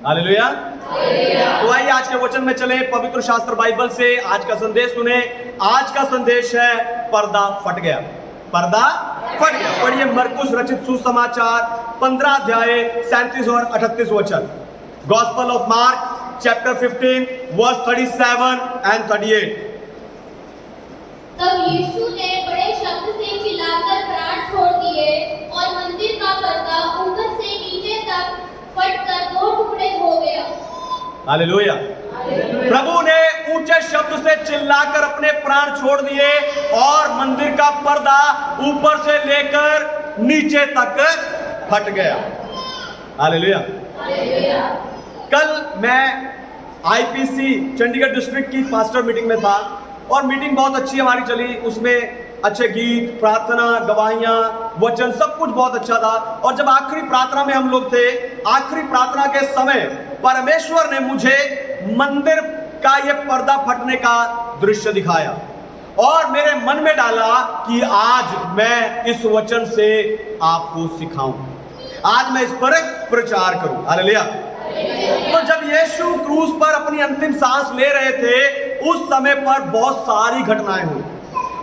Hallelujah. तो आइए आज के वचन में चले, पवित्र शास्त्र बाइबल से आज का संदेश सुने। आज का संदेश है पर्दा फट गया। पर्दा फट गया। पढ़िए मरकुस रचित सुसमाचार 15 अध्याय 37 और 38 वचन। Gospel of Mark chapter 15 verse 37 and 38। तब यीशु ने बड़े शब्द से चिल्लाकर प्राण छोड़ दिए और मंदिर का पर्दा ऊपर से नीचे तक फटकर 2 टुकड़े हो गया। हालेलुया। प्रभु ने ऊंचे शब्द से चिल्लाकर अपने प्राण छोड़ दिए और मंदिर का पर्दा ऊपर से लेकर नीचे तक फट गया। हालेलुया। कल मैं आईपीसी चंडीगढ़ डिस्ट्रिक्ट की पास्टर मीटिंग में था और मीटिंग बहुत अच्छी हमारी चली। उसमें अच्छे गीत, प्रार्थना, गवाहियां, वचन सब कुछ बहुत अच्छा था। और जब आखिरी प्रार्थना में हम लोग थे, आखिरी प्रार्थना के समय परमेश्वर ने मुझे मंदिर का ये पर्दा फटने का दृश्य दिखाया और मेरे मन में डाला कि आज मैं इस वचन से आपको सिखाऊं, आज मैं इस पर प्रचार करूं। हालेलुया। तो जब यीशु क्रूस पर अपनी अंतिम सांस ले रहे थे, उस समय पर बहुत सारी घटनाएं हुई।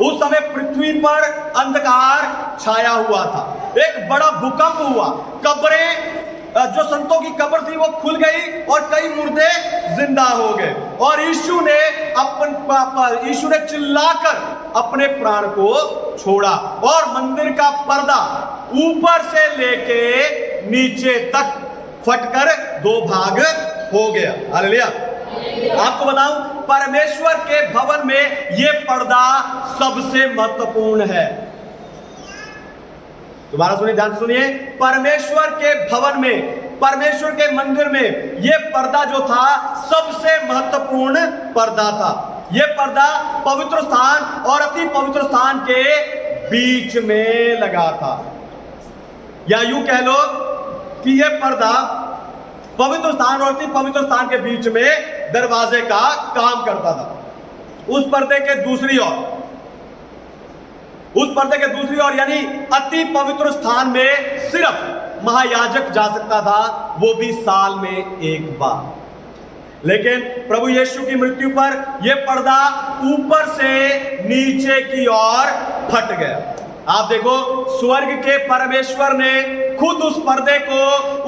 उस समय पृथ्वी पर अंधकार छाया हुआ था। एक बड़ा भूकंप हुआ। कब्रें, जो संतों की कब्र थी वो खुल गई और कई मुर्दे जिंदा हो गए और यीशु ने चिल्लाकर अपने प्राण को छोड़ा और मंदिर का पर्दा ऊपर से लेके नीचे तक फटकर 2 भाग हो गया। हालेलुया। आपको बताऊं, परमेश्वर के भवन में यह पर्दा सबसे महत्वपूर्ण है। दोबारा सुनिए, ध्यान सुनिए। परमेश्वर के भवन में, परमेश्वर के मंदिर में यह पर्दा जो था सबसे महत्वपूर्ण पर्दा था। यह पर्दा पवित्र स्थान और अति पवित्र स्थान के बीच में लगा था, या यूं कह लो कि यह पर्दा पवित्र स्थान और अति पवित्र स्थान के बीच में दरवाजे का काम करता था। उस पर्दे के दूसरी ओर यानी अति पवित्र स्थान में सिर्फ महायाजक जा सकता था, वो भी साल में 1 बार। लेकिन प्रभु यीशु की मृत्यु पर यह पर्दा ऊपर से नीचे की ओर फट गया। आप देखो, स्वर्ग के परमेश्वर ने खुद उस पर्दे को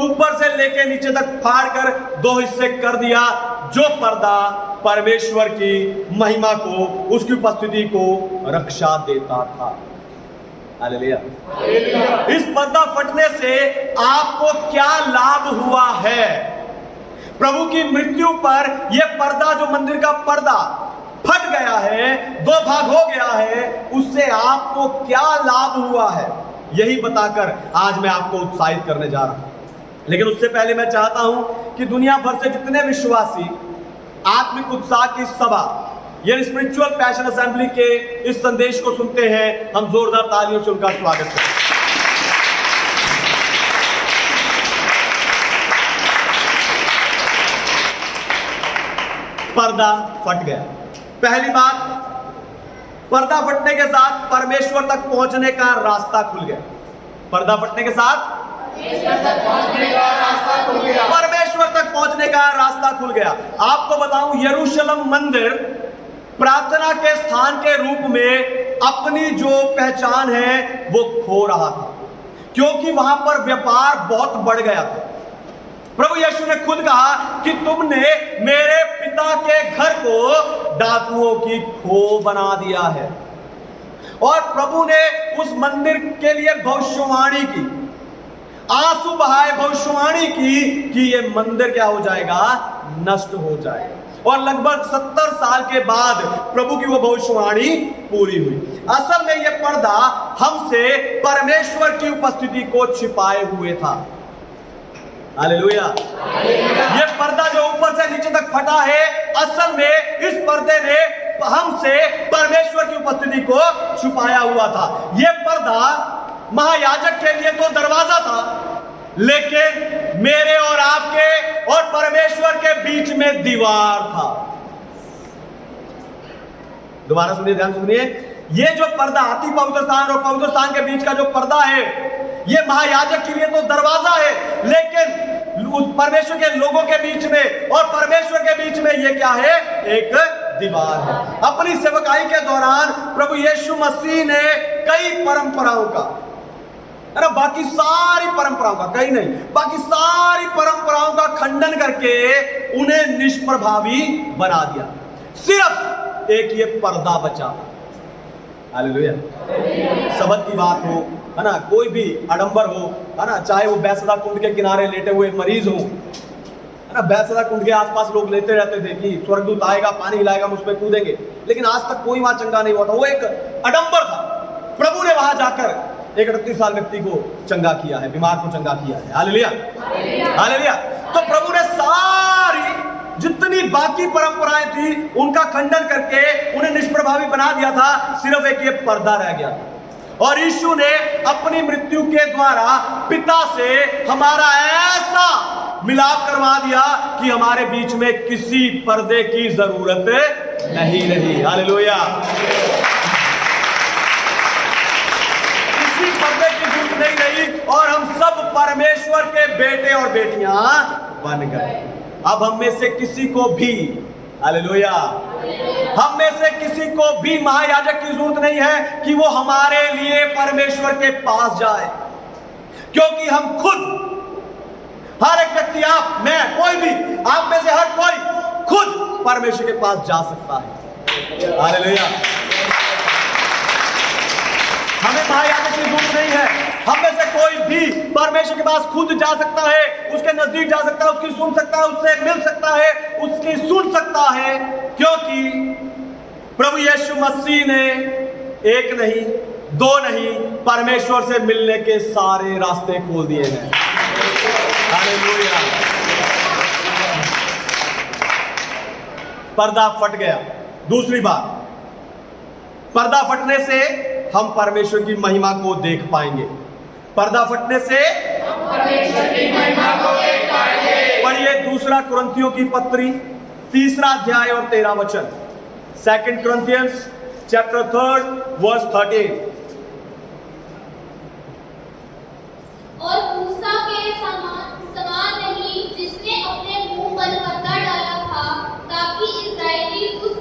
ऊपर से लेके नीचे तक फाड़कर 2 हिस्से कर दिया, जो पर्दा परमेश्वर की महिमा को, उसकी उपस्थिति को रक्षा देता था। हालेलुया। इस पर्दा फटने से आपको क्या लाभ हुआ है? प्रभु की मृत्यु पर यह पर्दा, जो मंदिर का पर्दा फट गया है, 2 भाग हो गया है, उससे आपको क्या लाभ हुआ है, यही बताकर आज मैं आपको उत्साहित करने जा रहा हूं। लेकिन उससे पहले मैं चाहता हूं कि दुनिया भर से जितने विश्वासी आत्मिक उत्साह की सभा, ये स्पिरिचुअल पैशन असेंबली के इस संदेश को सुनते हैं, हम जोरदार तालियों से उनका स्वागत करें। पर्दा फट गया। पहली बात, पर्दा फटने के साथ परमेश्वर तक पहुंचने का रास्ता खुल गया। पर्दा फटने के साथ परमेश्वर तक पहुंचने का रास्ता खुल गया। आपको बताऊं, यरूशलेम मंदिर प्रार्थना के स्थान के रूप में अपनी जो पहचान है वो खो रहा था, क्योंकि वहां पर व्यापार बहुत बढ़ गया था। प्रभु यीशु ने खुद कहा कि तुमने मेरे पिता के घर को डाकुओं की खो बना दिया है। और प्रभु ने उस मंदिर के लिए भविष्यवाणी की, आंसू बहाए भविष्यवाणी की कि ये मंदिर क्या हो जाएगा, नष्ट हो जाएगा। और लगभग 70 साल के बाद प्रभु की वो भविष्यवाणी पूरी हुई। असल में यह पर्दा हमसे परमेश्वर की उपस्थिति को छिपाए हुए था। हालेलुया। ये पर्दा जो ऊपर से नीचे तक फटा है, असल में इस पर्दे ने हमसे परमेश्वर की उपस्थिति को छुपाया हुआ था। यह पर्दा महायाजक के लिए तो दरवाजा था, लेकिन मेरे और आपके और परमेश्वर के बीच में दीवार था। दोबारा सुनिए, ध्यान सुनिए। ये जो पर्दा अति पवित्र स्थान और पवित्र स्थान के बीच का जो पर्दा है, ये महायाजक के लिए तो दरवाजा है, लेकिन उस परमेश्वर के लोगों के बीच में और परमेश्वर के बीच में ये क्या है? एक दीवार है। अपनी सेवकाई के दौरान प्रभु यीशु मसीह ने कई परंपराओं का, अरे बाकी सारी परंपराओं का, कहीं नहीं, बाकी सारी परंपराओं का खंडन करके उन्हें निष्प्रभावी बना दिया। सिर्फ एक ये पर्दा बचा। हालेलुया। सबत की बात हो, है ना, कोई भी आडंबर हो, है ना, चाहे वो बैसदा कुंड के किनारे लेटे हुए मरीज हो, है ना, बैसदा कुंड के आसपास लोग लेते रहते थे कि स्वर्गदूत आएगा, पानी हिलाएगा, हम उस पर कूदेंगे, लेकिन आज तक कोई वहां चंगा नहीं हुआ था। वो एक आडंबर था। प्रभु ने वहां जाकर एक 38 साल व्यक्ति को चंगा किया है, बीमार को चंगा किया है। Hallelujah, hallelujah. तो प्रभु ने सारी जितनी बाकी परंपराएं थी उनका खंडन करके उन्हें निष्प्रभावी बना दिया था। सिर्फ एक ये पर्दा रह गया था। और यीशु ने अपनी मृत्यु के द्वारा पिता से हमारा ऐसा मिलाप करवा दिया कि हमारे बीच में किसी पर्दे की जरूरत नहीं रही। हालेलुया। किसी पर्दे की जरूरत नहीं रही और हम सब परमेश्वर के बेटे और बेटियां बन गए। अब हम में से किसी को भी, हालेलुया, हम में से किसी को भी महायाजक की जरूरत नहीं है कि वो हमारे लिए परमेश्वर के पास जाए, क्योंकि हम खुद, हर एक व्यक्ति, आप, मैं, कोई भी, आप में से हर कोई खुद परमेश्वर के पास जा सकता है। हालेलुया। हमें महायाजक की जरूरत नहीं है। हम में से कोई भी परमेश्वर के पास खुद जा सकता है, उसके नजदीक जा सकता है, उसकी सुन सकता है, उससे मिल सकता है, उसकी सुन सकता है, क्योंकि प्रभु यीशु मसीह ने एक नहीं, दो नहीं, परमेश्वर से मिलने के सारे रास्ते खोल दिए हैं। हालेलुया। पर्दा फट गया। दूसरी बात, पर्दा फटने से हम परमेश्वर की महिमा को देख पाएंगे। पर्दा फटने से हम परमेश्वर की महिमा को देख पाएंगे। पढ़िए दूसरा कुरिन्थियों की पत्री 3 अध्याय और 13 वचन। 2 Corinthians chapter 3 verse 13। और मूसा के समान नहीं, जिसने अपने मुंह पर पर्दा डाला था, ताकि इस्राएली उस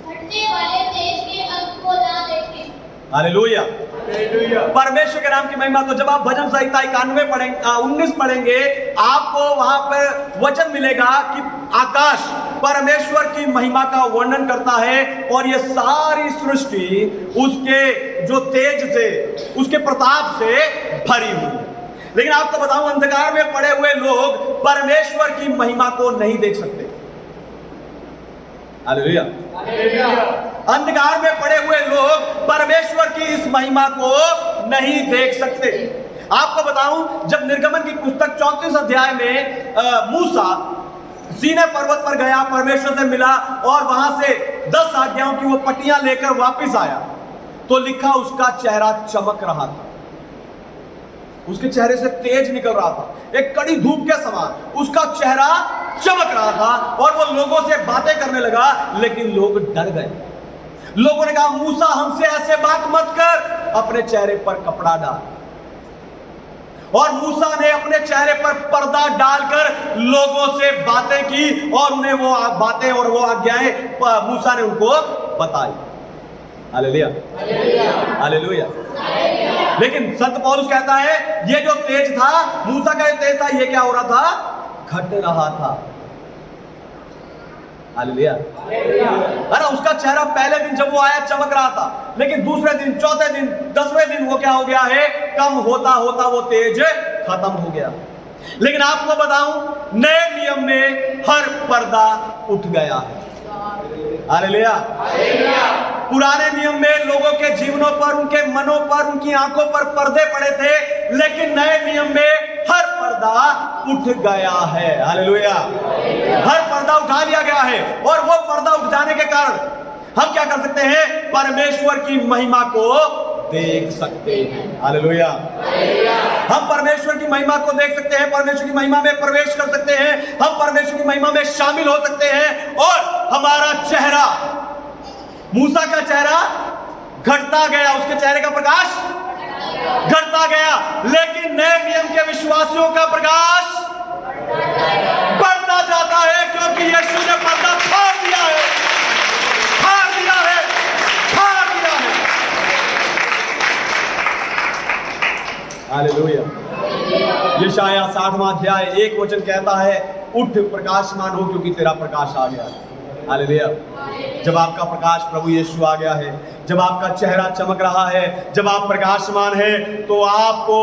घटने वाले देश के अंत को ना देखें। हालेलुया। परमेश्वर के नाम की महिमा। तो जब आप भजन संहिता 91 पढ़ेंगे, 19 पढ़ेंगे, आपको वहां पर वचन मिलेगा कि आकाश परमेश्वर की महिमा का वर्णन करता है और ये सारी सृष्टि उसके जो तेज से, उसके प्रताप से भरी हुई है। लेकिन आपको बताऊं, अंधकार में पड़े हुए लोग परमेश्वर की महिमा को नहीं देख सकते। हालेलुया। अंधकार में पड़े हुए लोग परमेश्वर की इस महिमा को नहीं देख सकते। आपको बताऊं, जब निर्गमन की पुस्तक 34 अध्याय में मूसा सीनै पर्वत पर गया, परमेश्वर से मिला और वहां से 10 आज्ञाओं की वो पट्टियां लेकर वापस आया, तो लिखा उसका चेहरा चमक रहा था। उसके चेहरे से तेज निकल रहा था, एक कड़ी धूप के समान उसका चेहरा चमक रहा था और वो लोगों से बातें करने लगा, लेकिन लोग डर गए। लोगों ने कहा, मूसा हमसे ऐसे बात मत कर, अपने चेहरे पर कपड़ा डाल। और मूसा ने अपने चेहरे पर पर्दा डालकर लोगों से बातें की और उन्हें वो बातें और वो आज्ञाएं मूसा ने उनको बताई। Hallelujah, hallelujah. लेकिन संत पौलुस कहता है, ये जो तेज था, मूसा का जो तेज था, ये क्या हो रहा था? घट रहा था। हालेलुया। अरे उसका चेहरा पहले दिन जब वो आया चमक रहा था, लेकिन दूसरे दिन, चौथे दिन, 10वें दिन वो क्या हो गया है? कम होता होता वो तेज खत्म हो गया। लेकिन आपको बताऊं, नए नियम में हर पर्दा उठ गया है। हालेलुया। पुराने नियम में लोगों के जीवनों पर, उनके मनों पर, उनकी आंखों पर पर्दे पड़े थे, लेकिन नए नियम में हर पर्दा उठ गया है। हालेलुया। हर पर्दा उठा लिया गया है और वो पर्दा उठ जाने के कारण हम क्या कर सकते हैं? परमेश्वर की महिमा को देख सकते हैं। हालेलुया। हम परमेश्वर की महिमा को देख सकते हैं, परमेश्वर की महिमा में प्रवेश कर सकते हैं, हम परमेश्वर की महिमा में शामिल हो सकते हैं और हमारा चेहरा, मूसा का चेहरा घटता गया, उसके चेहरे का प्रकाश घटता गया, लेकिन नए नियम के विश्वासियों का प्रकाश पर्दा जाता है, क्योंकि यीशु ने पर्दा फाड़ दिया है, फाड़ दिया है, फाड़ दिया है। हालेलुया। यशायाह 60वां अध्याय 1 वचन कहता है, उठ प्रकाशमान हो क्योंकि तेरा प्रकाश आ गया है। हालेलुया। जब आपका प्रकाश प्रभु यीशु आ गया है, जब आपका चेहरा चमक रहा है, जब आप प्रकाशमान है, तो आपको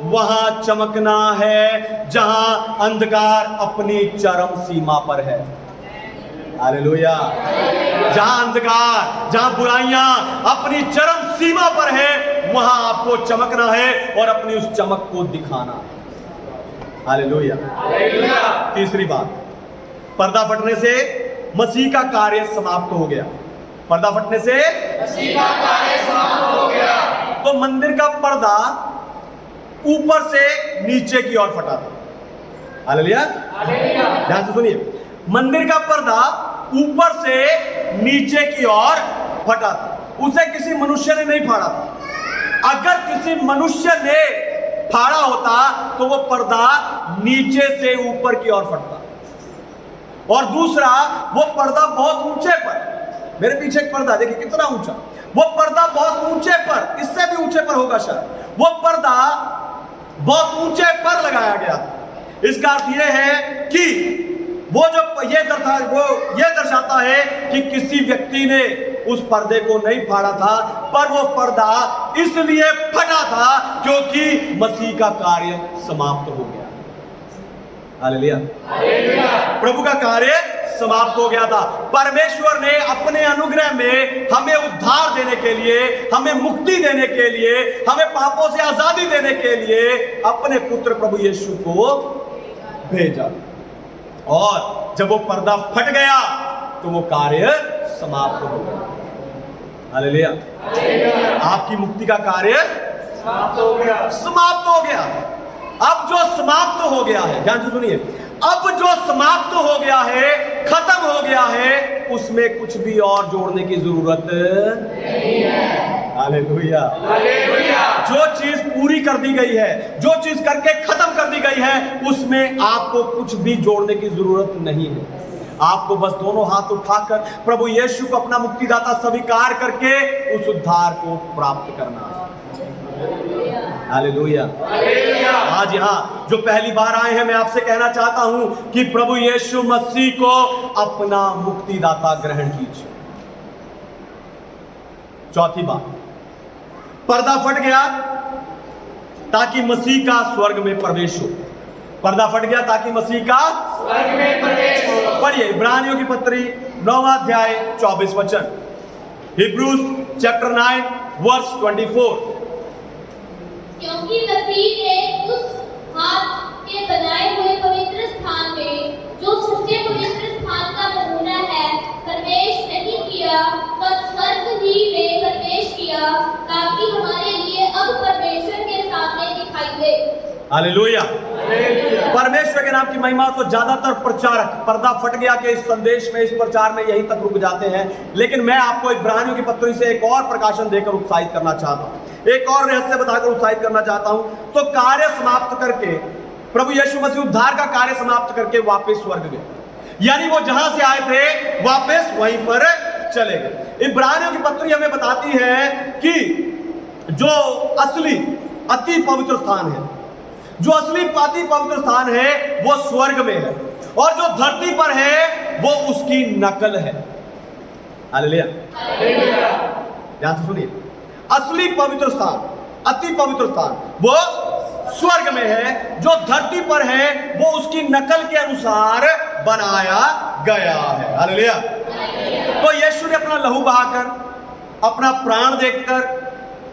वहां चमकना है जहां अंधकार अपनी चरम सीमा पर है। हालेलुया। जहां अंधकार, जहां बुराइयां अपनी चरम सीमा पर है, वहां आपको चमकना है और अपनी उस चमक को दिखाना है। हालेलुया। तीसरी बात, पर्दा फटने से मसीह का कार्य समाप्त हो गया। पर्दा फटने से मसीह का कार्य समाप्त हो गया। तो मंदिर का पर्दा ऊपर से नीचे की ओर फटा था। हालेलुया। ध्यान से सुनिए, मंदिर का पर्दा ऊपर से नीचे की ओर फटा था, उसे किसी मनुष्य ने नहीं फाड़ा था। अगर किसी मनुष्य ने फाड़ा होता तो वो पर्दा नीचे से ऊपर की ओर फटता। और दूसरा, वो पर्दा बहुत ऊंचे पर, मेरे पीछे एक पर्दा देखिए कितना ऊंचा, वो पर्दा बहुत ऊंचे पर, इससे भी ऊंचे पर होगा शायद, वो पर्दा बहुत ऊंचे पर लगाया गया था। इसका अर्थ यह है कि वो ये दर्शाता है कि किसी व्यक्ति ने उस पर्दे को नहीं फाड़ा था, पर वो पर्दा इसलिए फटा था क्योंकि मसीह का कार्य समाप्त हो गया। हालेलुया। प्रभु का कार्य समाप्त हो गया था। परमेश्वर ने अपने अनुग्रह में हमें उद्धार देने के लिए, हमें मुक्ति देने के लिए, हमें पापों से आजादी देने के लिए अपने पुत्र प्रभु यीशु को भेजा। और जब वो पर्दा फट गया तो वो कार्य समाप्त हो गया। हालेलुया। आपकी मुक्ति का कार्य समाप्त हो गया, समाप्त हो गया। अब जो समाप्त हो गया है, ध्यान से सुनिए, अब जो समाप्त हो गया है, खत्म हो गया है, उसमें कुछ भी और जोड़ने की जरूरत नहीं है। हालेलुया। जो चीज पूरी कर दी गई है, जो चीज करके खत्म कर दी गई है, उसमें आपको कुछ भी जोड़ने की जरूरत नहीं है। आपको बस दोनों हाथ उठाकर प्रभु यीशु को अपना मुक्तिदाता स्वीकार करके उस उद्धार को प्राप्त करना है। हालेलुया। आज यहाँ जो पहली बार आए हैं, मैं आपसे कहना चाहता हूं कि प्रभु यीशु मसीह को अपना मुक्तिदाता ग्रहण कीजिए। चौथी बात, पर्दा फट गया ताकि मसीह का स्वर्ग में प्रवेश हो। पर्दा फट गया ताकि मसीह का स्वर्ग में प्रवेश हो। पढ़िए इब्रानियों की पत्री 9वां अध्याय 24 वचन, हिब्रूज चैप्टर 9 वर्स 24। क्योंकि मसीह ने उस हाथ के बनाए हुए पवित्र स्थान में, जो सच्चे पवित्र स्थान का नमूना है, प्रवेश नहीं किया, पर स्वर्ग ही में प्रवेश किया, ताकि हमारे लिए अब परमेश्वर के सामने दिखाई दे। हालेलुया। परमेश्वर के नाम की महिमा। तो ज्यादातर प्रचारक पर्दा फट गया के इस संदेश में, इस प्रचार में यहीं तक रुक जाते हैं, लेकिन मैं आपको इब्रानियों की पत्री से एक और प्रकाशन देकर उत्साहित करना चाहता हूं, एक और रहस्य बताकर उत्साहित करना चाहता हूं। तो कार्य समाप्त करके प्रभु यीशु मसीह उद्धार का कार्य समाप्त करके वापस स्वर्ग गए, यानी वो जहां से आए थे वापस वहीं पर चले गए। इब्रानियों की पत्री हमें बताती है कि जो असली अति पवित्र स्थान है, जो असली अति पवित्र स्थान है वो स्वर्ग में है, और जो धरती पर है वो उसकी नकल है। हालेलुया। ध्यान से सुनिए, असली पवित्र स्थान, अति पवित्र स्थान वो स्वर्ग में है, जो धरती पर है वो उसकी नकल के अनुसार बनाया गया है। हालेलुया। तो यीशु ने अपना लहू बहाकर, अपना प्राण देकर,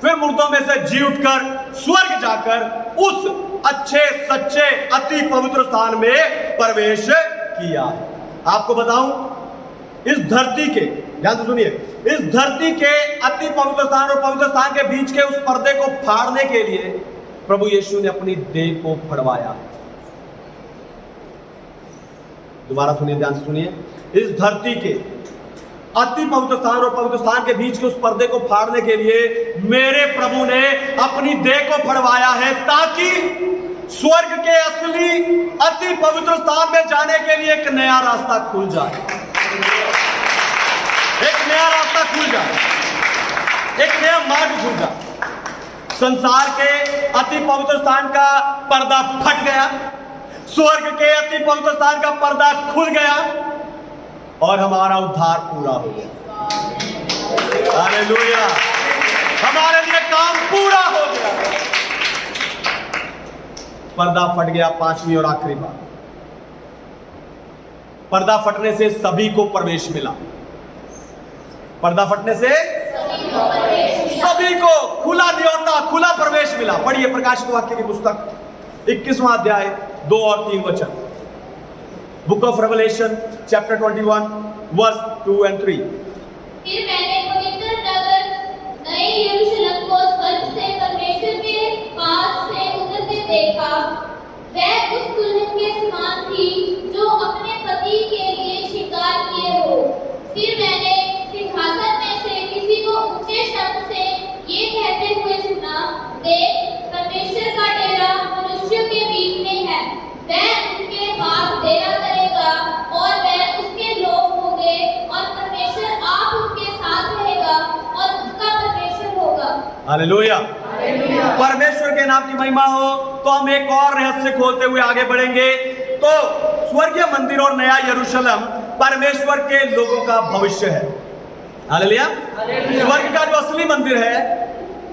फिर मुर्दों में से जी उठकर स्वर्ग जाकर उस अच्छे सच्चे अति पवित्र स्थान में प्रवेश किया है। आपको बताऊं, इस धरती के, ध्यान से सुनिए, इस धरती के अति पवित्र स्थान और पवित्र स्थान के बीच के उस पर्दे को फाड़ने के लिए प्रभु यीशु ने अपनी देह को फड़वाया। दोबारा सुनिए, ध्यान से सुनिए, इस धरती के अति पवित्र स्थान और पवित्र स्थान के बीच के उस पर्दे को फाड़ने के लिए मेरे प्रभु ने अपनी देह को फड़वाया है, ताकि स्वर्ग के असली अति पवित्र स्थान में जाने के लिए एक नया रास्ता खुल जाए, एक नया रास्ता खुल जाए, एक नया मार्ग खुल जाए। संसार के अति पवित्र स्थान का पर्दा फट गया, स्वर्ग के अति पवित्र स्थान का पर्दा खुल गया और हमारा उद्धार पूरा हो गया। हालेलुया, हमारे लिए काम पूरा हो गया। पर्दा फट गया। पांचवी और आखिरी बात, पर्दा फटने से सभी को प्रवेश मिला। पर्दा फटने से सभी को खुला न्योता, खुला प्रवेश मिला। पढ़िए प्रकाशित वाक्य की पुस्तक 21वां अध्याय 2 और 3 वचन। Book of Revelation chapter 21 verse 2 और 3। फिर मैंने पवित्र नगर नए यरूशलेम को स्वर्ग से परमेश्वर के पास से उतरते देखा। वह उस दुल्हन के समान थी जो अपने पति के लिए श्रृंगार किए हो। फिर मैंने सिंहासन में से किसी को ऊंचे शब्द से ये कहते हुए सुना, देख, परमेश्वर का डेरा मनुष्यों के बीच में है। वह उनके बाद डेरा करेगा और वह उसके लोग होंगे और परमेश्वर आप उनके साथ रहेगा और उनका परमेश्वर होगा। हालेलुया, परमेश्वर के नाम की महिमा हो। तो हम एक और रहस्य खोलते हुए आगे बढ़ेंगे। तो स्वर्गीय मंदिर और नया यरूशलेम परमेश्वर के लोगों का भविष्य है। हालेलुया, स्वर्ग का जो असली मंदिर है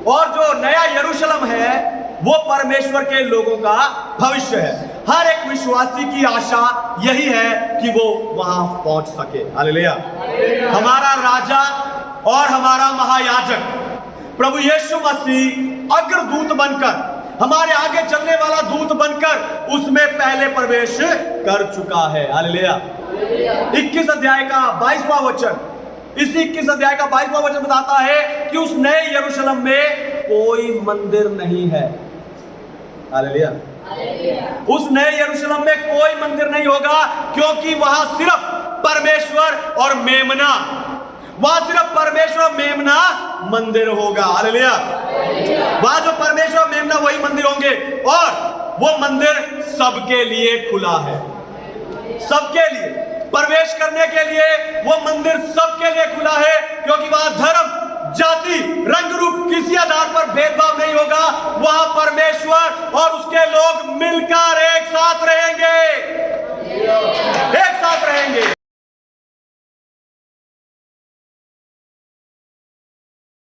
और जो नया यरूशलेम है वो परमेश्वर के लोगों का भविष्य है। हर एक विश्वासी की आशा यही है कि वो वहां पहुंच सके। हालेलुया, हमारा राजा और हमारा महायाजक प्रभु यीशु मसीह अग्रदूत बनकर, हमारे आगे चलने वाला दूत बनकर उसमें पहले प्रवेश कर चुका है। हालेलुया, 21 अध्याय का 22वां वचन, इसी 21 अध्याय का 22वां वचन बताता है कि उस नए यरूशलेम में कोई मंदिर नहीं है। हालेलुया, उस नए यरूशलेम में कोई मंदिर नहीं होगा, क्योंकि वहां सिर्फ परमेश्वर और मेमना, वहां सिर्फ परमेश्वर और मेमना मंदिर होगा। हालेलुया, वहां जो परमेश्वर और मेमना वही मंदिर होंगे और वो मंदिर सबके लिए खुला है। सबके लिए प्रवेश करने के लिए वो मंदिर सबके लिए खुला है, क्योंकि वहां धर्म, जाति, रंग रूप किसी आधार पर भेदभाव नहीं होगा। वहां परमेश्वर और उसके लोग मिलकर एक साथ रहेंगे, एक साथ रहेंगे।